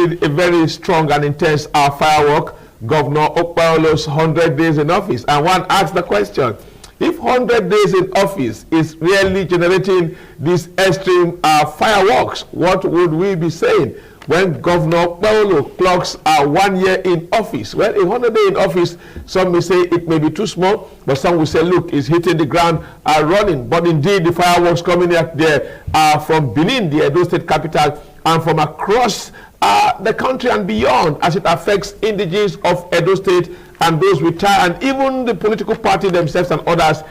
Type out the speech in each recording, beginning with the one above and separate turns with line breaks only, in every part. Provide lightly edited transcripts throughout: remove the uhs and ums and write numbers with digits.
indeed a very strong and intense firework, Governor Okpebholo's 100 days in office. And one asks the question, if 100 days in office is really generating these extreme fireworks, what would we be saying when Governor Okpebholo clocks 1 year in office? Well, a 100 day in office, some may say it may be too small, but some will say, look, it's hitting the ground running. But indeed, the fireworks coming out there from Benin, the Edo State capital, and from across the country and beyond, as it affects indigenes of Edo State and those retired, and even the political party themselves and others,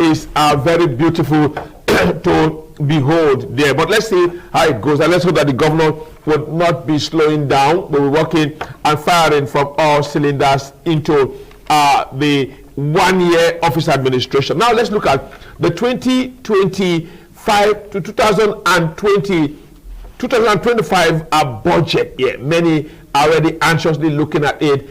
is very beautiful to behold there. But let's see how it goes, and let's hope that the governor would not be slowing down, but we're working and firing from all cylinders into the 1 year office administration. Now let's look at the 2025 to 2025 budget. Yeah, many are already anxiously looking at it.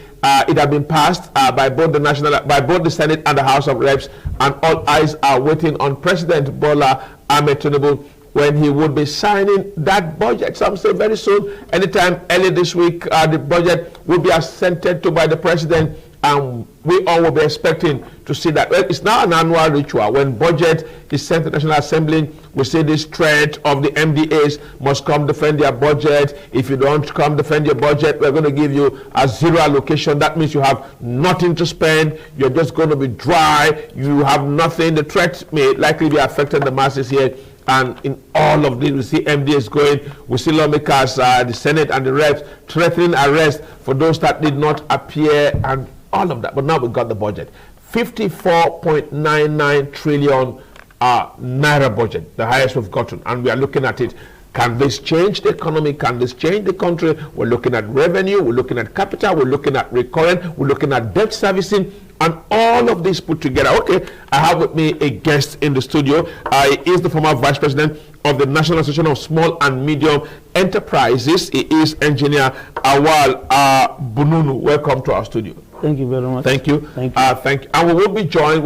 It has been passed by both the Senate and the House of Reps, and all eyes are waiting on President Bola Ahmed Tinubu when he would be signing that budget. Some say very soon, anytime early this week, the budget will be assented to by the president, and we all will be expecting to see that. Well, it's now an annual ritual. When budget is sent to the National Assembly, we see this threat of the MDAs must come defend their budget. If you don't come defend your budget, we're going to give you a zero allocation. That means you have nothing to spend. You're just going to be dry. You have nothing. The threat may likely be affecting the masses here. And in all of this, we see MDAs going, we see lawmakers, the Senate and the Reps threatening arrest for those that did not appear, and all of that. But now we've got the budget. 54.99 trillion naira budget, the highest we've gotten, and we are looking at it. Can this change the economy? Can this change the country? We're looking at revenue, we're looking at capital, we're looking at recurrent, we're looking at debt servicing, and all of this put together. Okay, I have with me a guest in the studio. He is the former Vice President of the National Association of Small and Medium Enterprises. He is Engineer Awal Bununu. Welcome to our studio.
Thank you very much.
Thank you.
Thank you.
Thank you. And we will be joined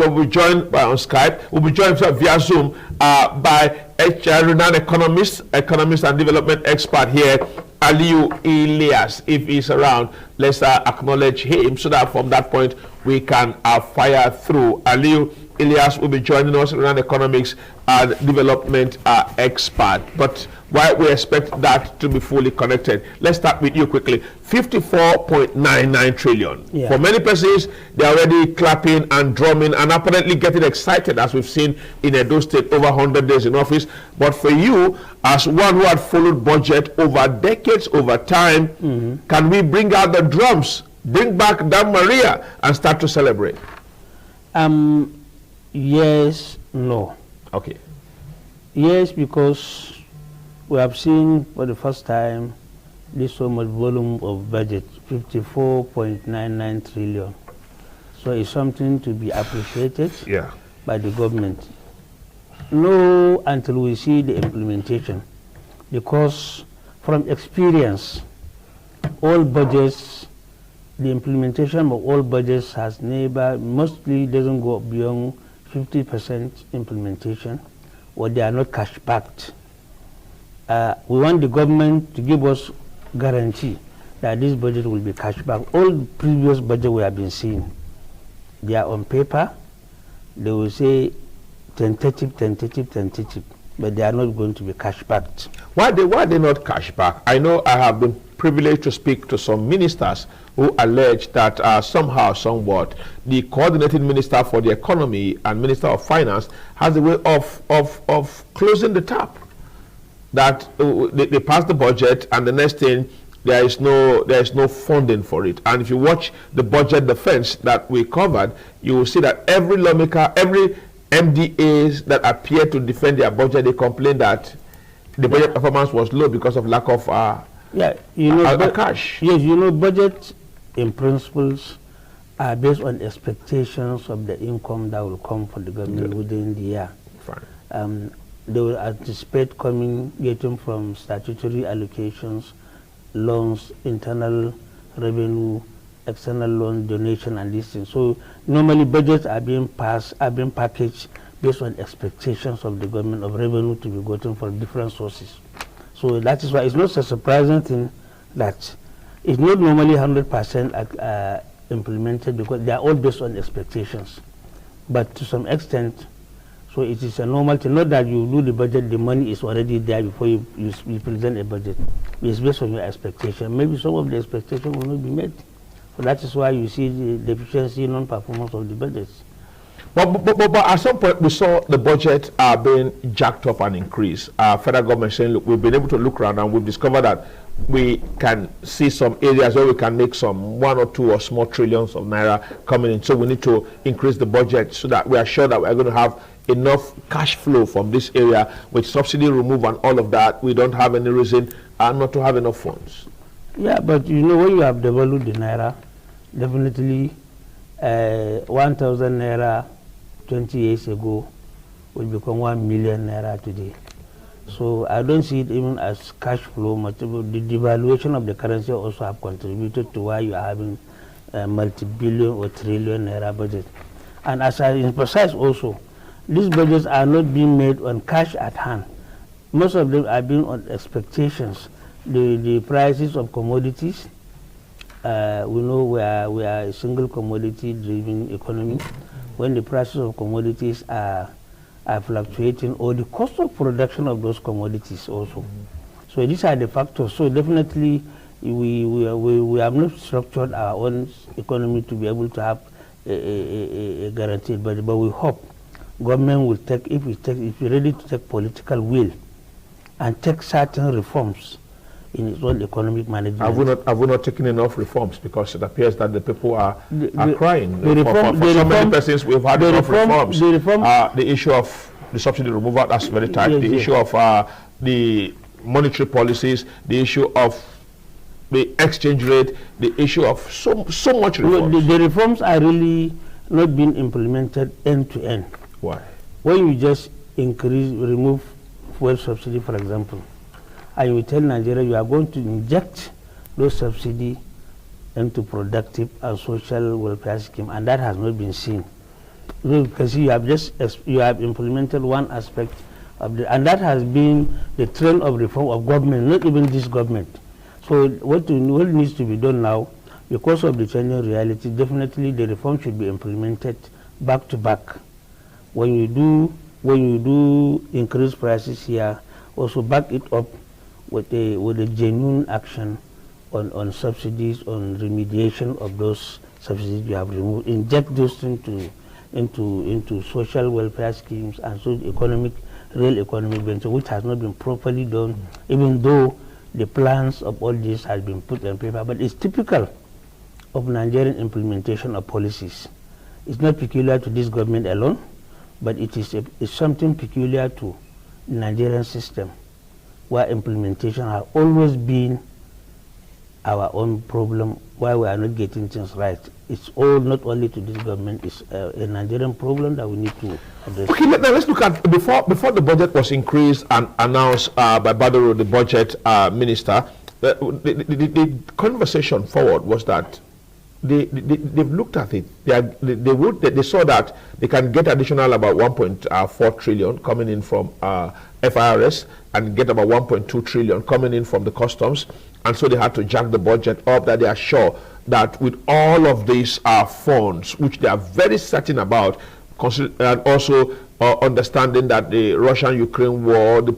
by on Skype. We'll be joined via Zoom by a renowned economist and development expert here, Aliyu Ilyas. If he's around, let's acknowledge him so that from that point we can fire through. Aliyu Ilyas will be joining us, renowned economics and development expert. But why we expect that to be fully connected, let's start with you quickly. 54.99 trillion. Yeah. For many persons, they're already clapping and drumming and apparently getting excited, as we've seen in Edo State over 100 days in office. But for you, as one who had followed budget over decades, over time, can we bring out the drums, bring back Dan Maria and start to celebrate?
Yes, no.
Okay.
Yes, because we have seen for the first time this so much volume of budget, 54.99 trillion. So it's something to be appreciated by the government. No, until we see the implementation, because from experience, all budgets, the implementation of all budgets has mostly doesn't go beyond 50% implementation, or they are not cash backed. We want the government to give us guarantee that this budget will be cash back. All the previous budget we have been seeing, they are on paper. They will say tentative, but they are not going to be cash backed. Why
they not cash back? I know I have been privileged to speak to some ministers who allege that somehow, somewhat, the coordinating minister for the economy and minister of finance has a way of closing the tap. That they pass the budget and the next thing, there is no funding for it. And if you watch the budget defense that we covered, you will see that every lawmaker, every MDAs that appear to defend their budget, they complain that the budget performance was low because of lack of cash.
Yes, budget in principles are based on expectations of the income that will come for the government within the year. Fine. They will anticipate getting from statutory allocations, loans, internal revenue, external loan, donation, and these things. So normally budgets are being packaged based on expectations of the government of revenue to be gotten from different sources. So that is why it's not a surprising thing that It's not normally 100% implemented because they are all based on expectations. But to some extent, so it is a normal thing. Not that you do the budget, the money is already there before you present a budget. It's based on your expectation. Maybe some of the expectation will not be met. So that is why you see the deficiency, non-performance of the budgets.
But at some point we saw the budget being jacked up and increased. Federal government saying, look, we've been able to look around and we've discovered that we can see some areas where we can make some 1 or 2 or small trillions of naira coming in. So we need to increase the budget so that we are sure that we're going to have enough cash flow from this area. With subsidy removed and all of that, we don't have any reason not to have enough funds.
Yeah, but you know, when you have devalued the naira, definitely 1,000 naira 20 years ago will become 1 million naira today. So I don't see it even as cash flow. The devaluation of the currency also have contributed to why you are having a multi-billion or trillion naira budget. And as I emphasize also, these budgets are not being made on cash at hand. Most of them are being on expectations. The prices of commodities, we know we are a single commodity driven economy. When the prices of commodities are fluctuating, or the cost of production of those commodities also. So these are the factors. So definitely we have not structured our own economy to be able to have a guaranteed budget, but we hope government will take, if we're ready to take political will and take certain reforms in its own economic management.
Have we not taken enough reforms? Because it appears that the people are crying.
For
so many persons, we've had enough reforms. The issue of the subsidy removal, that's very tight.
Yes,
the issue of the monetary policies, the issue of the exchange rate, the issue of so much reforms.
The reforms are really not being implemented end to end.
Why?
When you just remove fuel subsidy, for example, and you tell Nigeria you are going to inject those subsidies into productive and social welfare scheme, and that has not been seen. Because you have implemented one aspect of the, and that has been the trend of reform of government, not even this government. So what needs to be done now, because of the changing reality, definitely the reform should be implemented back to back. When you do increase prices here, also back it up with a genuine action on subsidies, on remediation of those subsidies you have removed. Inject those into social welfare schemes and so real economic venture, which has not been properly done, even though the plans of all this has been put on paper. But it's typical of Nigerian implementation of policies. It's not peculiar to this government alone, but it's something peculiar to the Nigerian system, where implementation has always been our own problem, why we are not getting things right. It's all not only to this government, it's a Nigerian problem that we need to address.
Okay, now let's look at, before the budget was increased and announced by Badaro, the budget minister, the conversation forward was that they've looked at it. They saw that they can get additional about 1.4 trillion coming in from FIRS and get about 1.2 trillion coming in from the customs, and so they had to jack the budget up, that they are sure that with all of these funds, which they are very certain about, and also understanding that the Russian-Ukraine war, the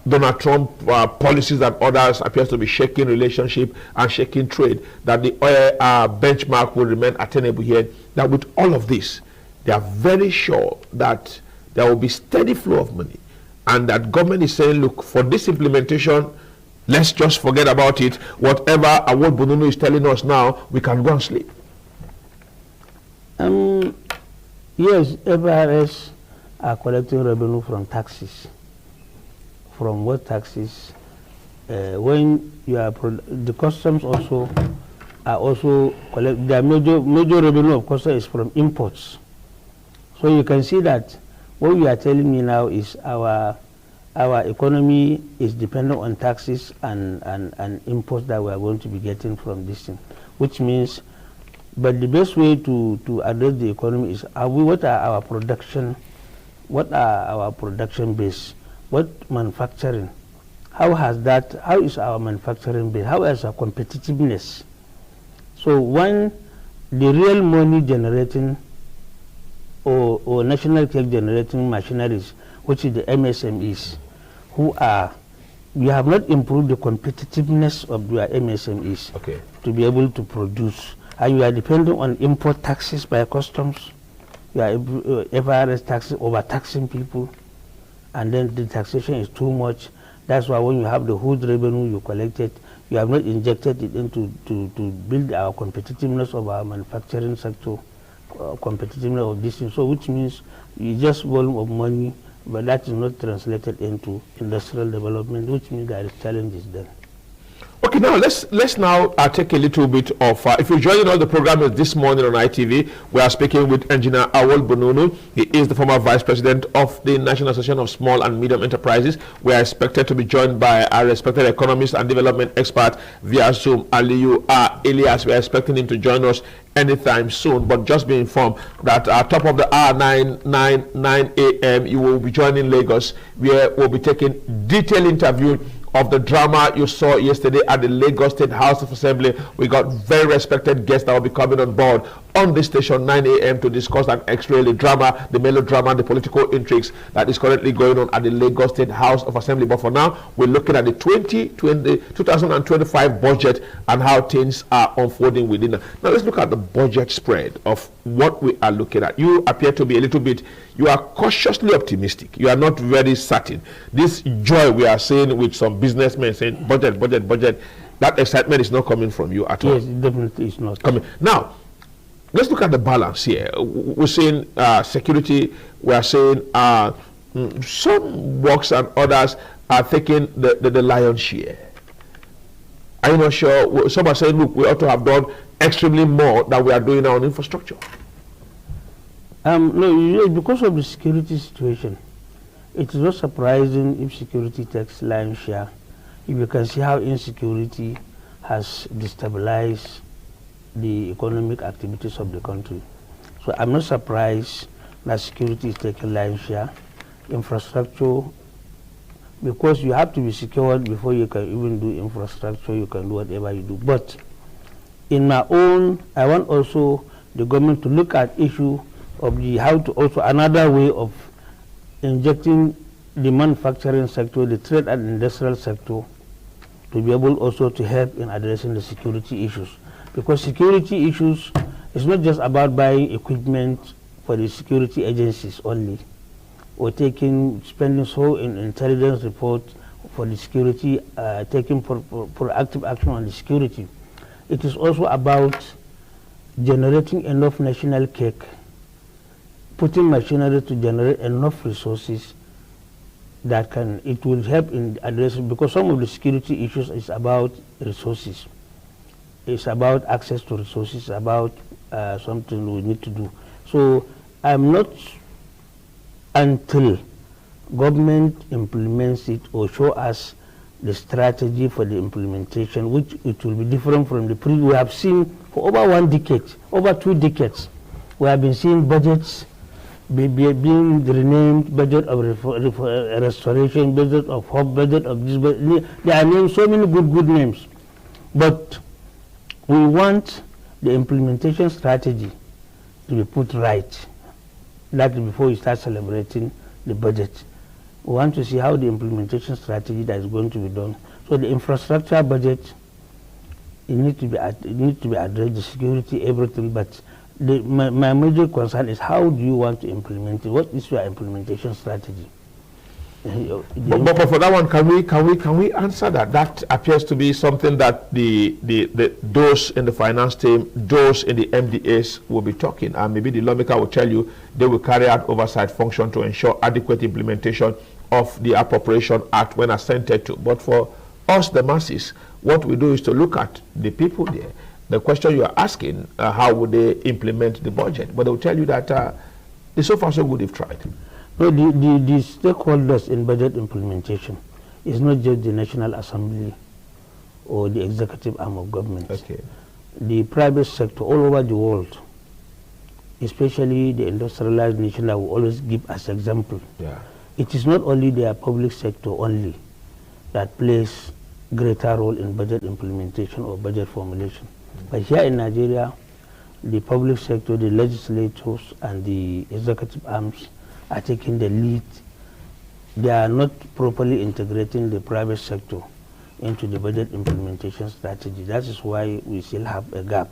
Donald Trump policies and others appears to be shaking relationship and shaking trade, that the oil benchmark will remain attainable here, that with all of this, they are very sure that there will be steady flow of money, and that government is saying, look, for this implementation, let's just forget about it. Whatever Awod Bununu is telling us now, we can go and sleep.
Yes, FIRS are collecting revenue from taxes. From what taxes? When you are the customs also are also collect their major revenue of course is from imports. So you can see that what you are telling me now is our economy is dependent on taxes and imports that we are going to be getting from this thing, which means, but the best way to address the economy is what are our production base, what manufacturing how is our manufacturing base? How is our competitiveness? So when the real money generating or national cake generating machineries, which is the MSMEs, we have not improved the competitiveness of your MSMEs to be able to produce. And you are depending on import taxes by customs. You are FRS taxes, overtaxing people. And then the taxation is too much. That's why when you have the whole revenue you collected, you have not injected it into to build our competitiveness of our manufacturing sector, competitiveness of this thing. So which means you just volume of money, but that is not translated into industrial development, which means there is challenges there.
Okay, now let's now take a little bit of, if you're joining us, the program is this morning on ITV. We are speaking with Engineer Awol Bununu. He is the former Vice President of the National Association of Small and Medium Enterprises. We are expected to be joined by our respected economist and development expert via Zoom, Aliyu Elias. We are expecting him to join us anytime soon, but just be informed that at top of the hour 9 a.m. you will be joining Lagos, where we'll be taking detailed interview of the drama you saw yesterday at the Lagos State House of Assembly. We got very respected guests that will be coming on board on this station 9 a.m. to discuss and x-ray the drama, the melodrama, the political intrigues that is currently going on at the Lagos State House of Assembly. But for now, we're looking at the 2025 budget and how things are unfolding within it. Now let's look at the budget spread of what we are looking at. You appear to be a little bit, you are cautiously optimistic. You are not very certain. This joy we are seeing with some businessmen saying budget, budget, budget, that excitement is not coming from you at all.
Yes, definitely is not
coming. Now, let's look at the balance here. We're saying security, we are saying some works and others are taking the lion's share. Are you not sure? Some are saying, look, we ought to have done extremely more than we are doing now on infrastructure.
No, because of the security situation, it is not surprising if security takes lion's share. If you can see how insecurity has destabilized the economic activities of the country. So I'm not surprised that security is taking lion's share. Infrastructure, because you have to be secured before you can even do infrastructure, you can do whatever you do. But in my own, I want also the government to look at issue of the how to also another way of injecting the manufacturing sector, the trade and industrial sector, to be able also to help in addressing the security issues. Because security issues is not just about buying equipment for the security agencies only, or spending so in intelligence report for the security, taking proactive action on the security. It is also about generating enough national cake, putting machinery to generate enough resources that it will help in addressing, because some of the security issues is about resources. It's about access to resources, about something we need to do. So I'm not, until government implements it or show us the strategy for the implementation, which it will be different from the previous. We have seen for over 1 decade, over 2 decades, we have been seeing budgets being renamed, budget of restoration, budget of hope, budget of this. They are named so many good names. But we want the implementation strategy to be put right, like before you start celebrating the budget. We want to see how the implementation strategy that is going to be done. So the infrastructure budget, it needs to be addressed, the security, everything, but my major concern is how do you want to implement it? What is your implementation strategy?
But for that one, can we answer that? That appears to be something that those in the finance team, those in the MDAs will be talking, and maybe the lawmaker will tell you they will carry out oversight function to ensure adequate implementation of the Appropriation Act when assented to. But for us, the masses, what we do is to look at the people there. The question you are asking, how would they implement the budget? But they'll tell you that it's so far so good they've tried.
No, the stakeholders in budget implementation is not just the National Assembly or the executive arm of government.
Okay.
The private sector all over the world, especially the industrialized nation that will always give us example.
Yeah.
It is not only their public sector only. that plays greater role in budget implementation or budget formulation. But here in Nigeria, the public sector, the legislators, and the executive arms are taking the lead. They are not properly integrating the private sector into the budget implementation strategy. That is why we still have a gap.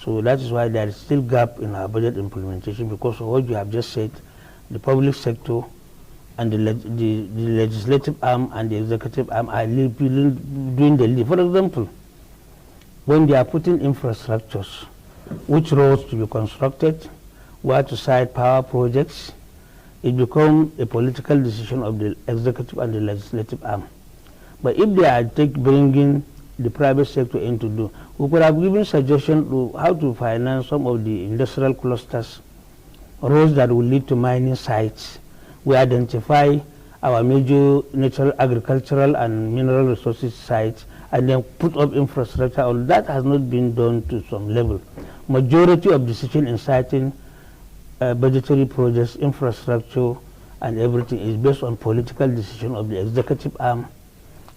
So that is why there is still gap in our budget implementation, because of what you have just said. The public sector and the legislative arm and the executive arm are doing the lead. For example, when they are putting infrastructures, which roads to be constructed, where to site power projects, it becomes a political decision of the executive and the legislative arm. But if they are bringing the private sector in to do, we could have given suggestions to how to finance some of the industrial clusters, roads that will lead to mining sites. We identify our major natural, agricultural and mineral resources sites, and then put up infrastructure. All that has not been done to some level. Majority of decision in citing budgetary projects, infrastructure, and everything is based on political decision of the executive arm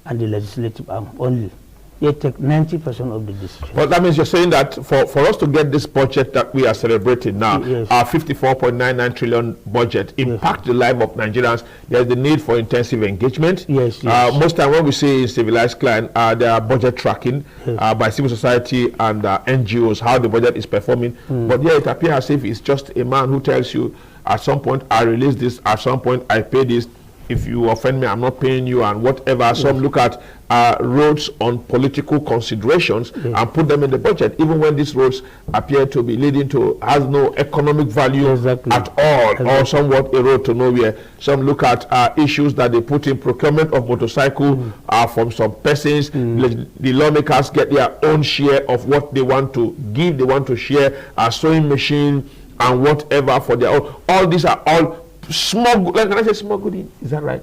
and the legislative arm only. They take 90% of the decision.
Well, that means you're saying that for us to get this budget that we are celebrating now,
yes,
our 54.99 trillion budget, impact the life of Nigerians, there's the need for intensive engagement.
Yes, yes.
Most time when we see in civilized client, there are budget tracking by civil society and NGOs, how the budget is performing. But yeah, it appears as if it's just a man who tells you, at some point I release this, at some point I pay this. If you offend me, I'm not paying you, and whatever. Yes. Some look at roads on political considerations and put them in the budget, even when these roads appear to be leading to, has no economic value at all, or somewhat a road to nowhere. Some look at issues that they put in procurement of motorcycle from some persons. The lawmakers get their own share of what they want to give, they want to share, a sewing machine and whatever for their own. All these are all small, can I say smuggling? Is that right?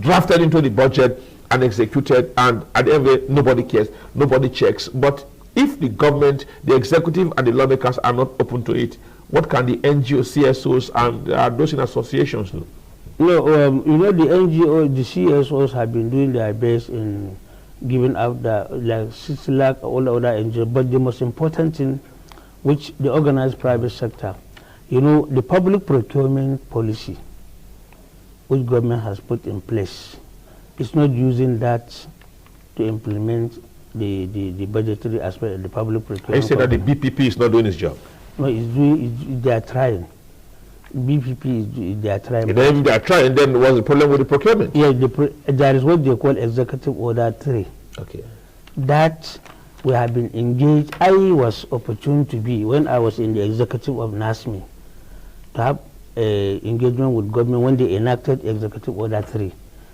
Drafted into the budget and executed, and at the end of it, nobody cares, nobody checks. But if the government, the executive, and the lawmakers are not open to it, what can the NGO, CSOs, and those in associations do?
No, you know, the NGO, the CSOs have been doing their best in giving out the like 6 lakh, all the other NGOs. But the most important thing, which the organized private sector, you know, the public procurement policy which government has put in place is not using that to implement the budgetary aspect of the public procurement.
You say that the BPP is not doing its job?
No, it's doing, they are trying. BPP, they are trying.
And then if they are trying, then what's the problem with the procurement?
Yeah, there is what they call Executive Order 3.
Okay.
That we have been engaged. I was opportune to be, when I was in the executive of NASME, to have engagement with government when they enacted Executive Order 3,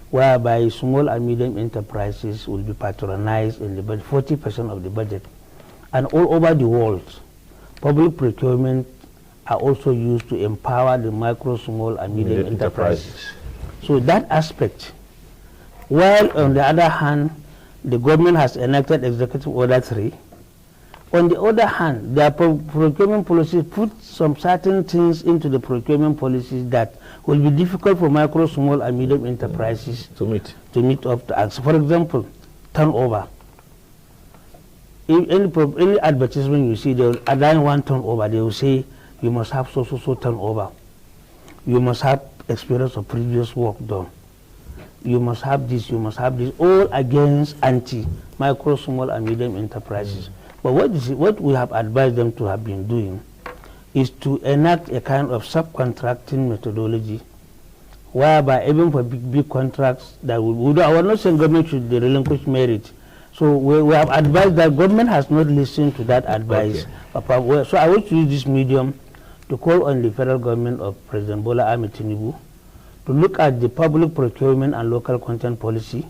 whereby small and medium enterprises will be patronized in the budget, 40% of the budget. And all over the world, public procurement are also used to empower the micro, small, and medium enterprises. So that aspect, while on the other hand, the government has enacted Executive Order 3, on the other hand, their procurement policies put some certain things into the procurement policies that will be difficult for micro, small, and medium enterprises to meet up to ask. For example, turnover. If any advertisement you see, they will align one turnover. They will say you must have so turnover. You must have experience of previous work done. You must have this. You must have this. All against micro, small, and medium enterprises. But what we have advised them to have been doing is to enact a kind of subcontracting methodology, whereby even for big contracts that we are not saying government should relinquish merit. So we have advised that government has not listened to that advice. Okay. So I want to use this medium to call on the federal government of President Bola Ahmed Tinubu to look at the public procurement and local content policy,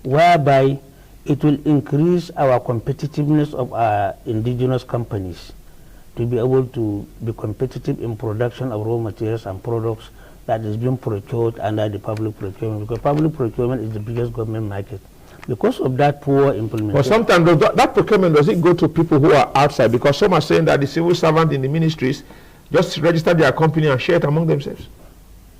whereby it will increase our competitiveness of our indigenous companies to be able to be competitive in production of raw materials and products that is being procured under the public procurement, because public procurement is the biggest government market. Because of that poor implementation.
But sometimes that procurement, does it go to people who are outside? Because some are saying that the civil servant in the ministries just register their company and share it among themselves.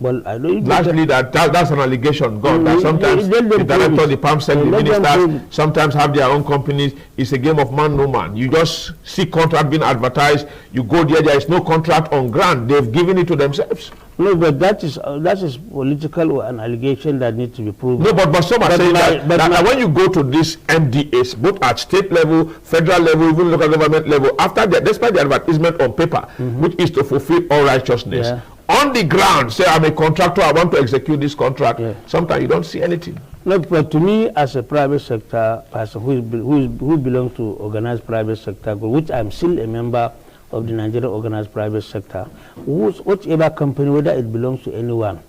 Well, I don't.
Largely, that's an allegation, God. That sometimes the director, the palm cell, the ministers sometimes have their own companies. It's a game of man, no man. You just see contract being advertised. You go there is no contract on ground. They've given it to themselves.
No, but that is political or an allegation that needs to be proven.
No, but some are saying that when you go to these MDAs, both at state level, federal level, even local government level, after that, despite the advertisement on paper, which is to fulfill all righteousness, on the ground, say I'm a contractor, I want to execute this contract. Sometimes you don't see anything.
No, but to me, as a private sector person who belongs to organized private sector group, which I'm still a member of the Nigerian organized private sector, whichever company, whether it belongs to anyone,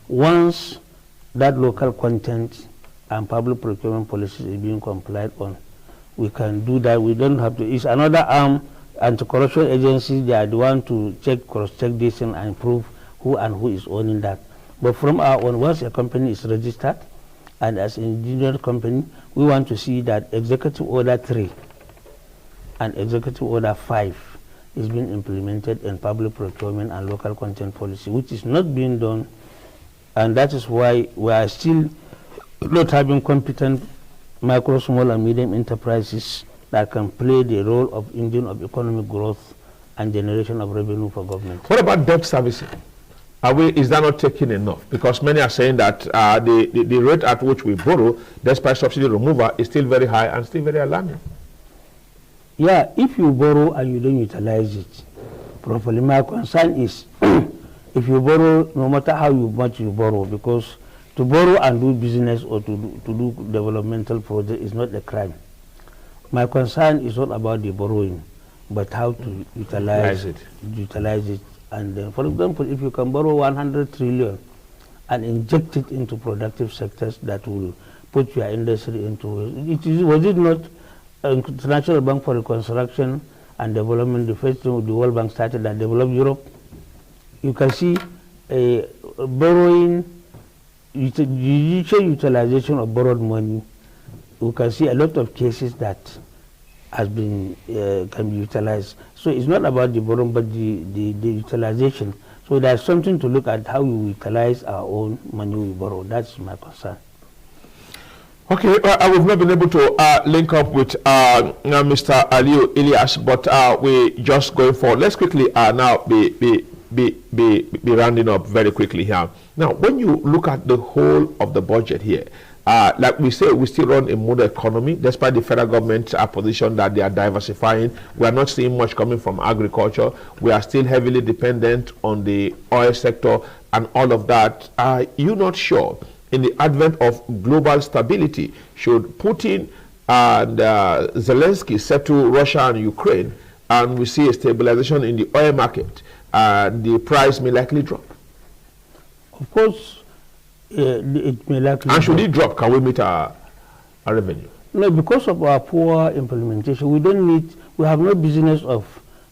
once that local content and public procurement policies is being complied on, we can do that. We don't have to. It's another arm. Anti-corruption agencies, they are the one to cross-check this and prove who is owning that. But from our own, once a company is registered, and as an engineer company, we want to see that Executive Order 3 and Executive Order 5 is being implemented in public procurement and local content policy, which is not being done, and that is why we are still not having competent micro, small, and medium enterprises that can play the role of engine of economic growth and generation of revenue for government.
What about debt servicing? Is that not taking enough? Because many are saying that the rate at which we borrow, despite subsidy removal, is still very high and still very alarming.
Yeah, if you borrow and you don't utilize it properly, my concern is if you borrow, no matter how much you borrow, because to borrow and do business or to do developmental project is not a crime. My concern is not about the borrowing, but how to utilize it. And for example, if you can borrow 100 trillion and inject it into productive sectors that will put your industry into, was it not International Bank for Reconstruction and Development, the first thing the World Bank started that developed Europe? You can see borrowing, judicial utilization of borrowed money. You can see a lot of cases that has been can be utilized. So it's not about the borrowing, but the utilization. So there's something to look at how we utilize our own money we borrow. That's my concern.
Okay, we've not been able to link up with Mr. Aliyu Ilyas, but we just going forward. Let's quickly now be rounding up very quickly here. Now, when you look at the whole of the budget here, like we say, we still run a model economy, despite the federal government's position that they are diversifying. We are not seeing much coming from agriculture. We are still heavily dependent on the oil sector and all of that. Are you not sure, in the advent of global stability, should Putin and Zelensky settle Russia and Ukraine, and we see a stabilization in the oil market, the price may likely drop?
Of course, it may likely
And should it drop, can we meet our revenue?
No, because of our poor implementation, we have no business of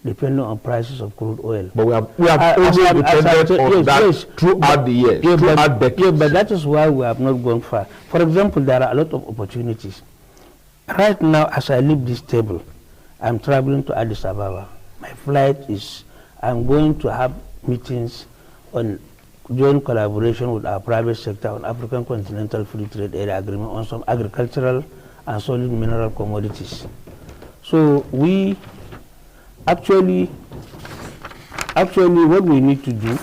depending on prices of crude oil.
But we have also depended on that throughout the years, throughout decades.
Yeah, but that is why we have not gone far. For example, there are a lot of opportunities. Right now, as I leave this table, I'm traveling to Addis Ababa. My flight is, I'm going to have meetings on joint collaboration with our private sector on African Continental Free Trade Area Agreement on some agricultural and solid mineral commodities. So we actually what we need to do,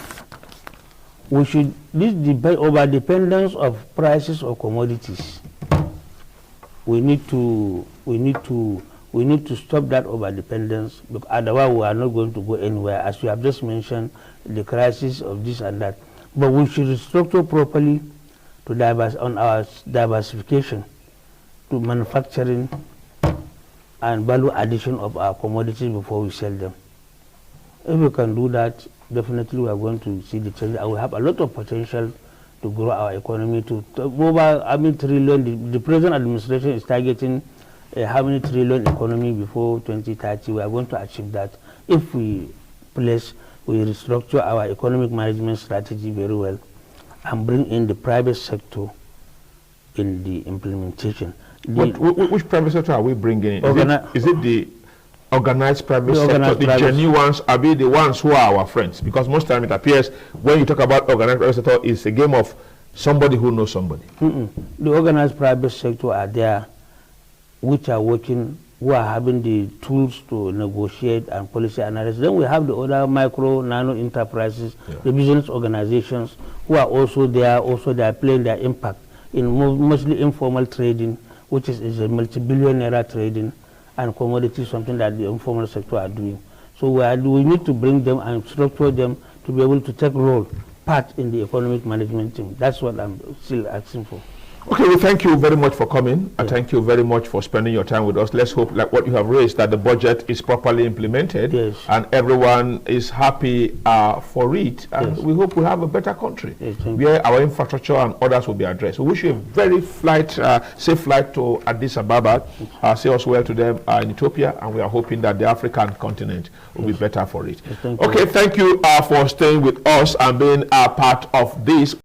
we should, this over dependence of prices of commodities, we need to stop that over dependence, because otherwise we are not going to go anywhere. As you have just mentioned, the crisis of this and that. But we should restructure properly to on our diversification to manufacturing and value addition of our commodities before we sell them. If we can do that, definitely we are going to see the change. And we have a lot of potential to grow our economy to over trillion. The present administration is targeting how many trillion economy before 2030. We are going to achieve that if we restructure our economic management strategy very well and bring in the private sector in the implementation.
Which private sector are we bringing in? Is it the organized private sector,
organized
the genuine ones, are the ones who are our friends? Because most time it appears when you talk about organized private sector, it's a game of somebody who knows somebody.
The organized private sector are there, which are working, who are having the tools to negotiate and policy analysis. Then we have the other micro, nano enterprises, the business organizations, who are also there. Also, they are playing their impact in mostly informal trading, which is a multi-billion-naira trading, and commodity, something that the informal sector are doing. So we need to bring them and structure them to be able to take part in the economic management team. That's what I'm still asking for.
Okay, well, thank you very much for coming. And thank you very much for spending your time with us. Let's hope, like what you have raised, that the budget is properly implemented and everyone is happy for it. And we hope we have a better country where our infrastructure and others will be addressed. We wish you a very safe flight to Addis Ababa. Say us well to them in Ethiopia, and we are hoping that the African continent will be better for it.
Thank
you for staying with us and being a part of this.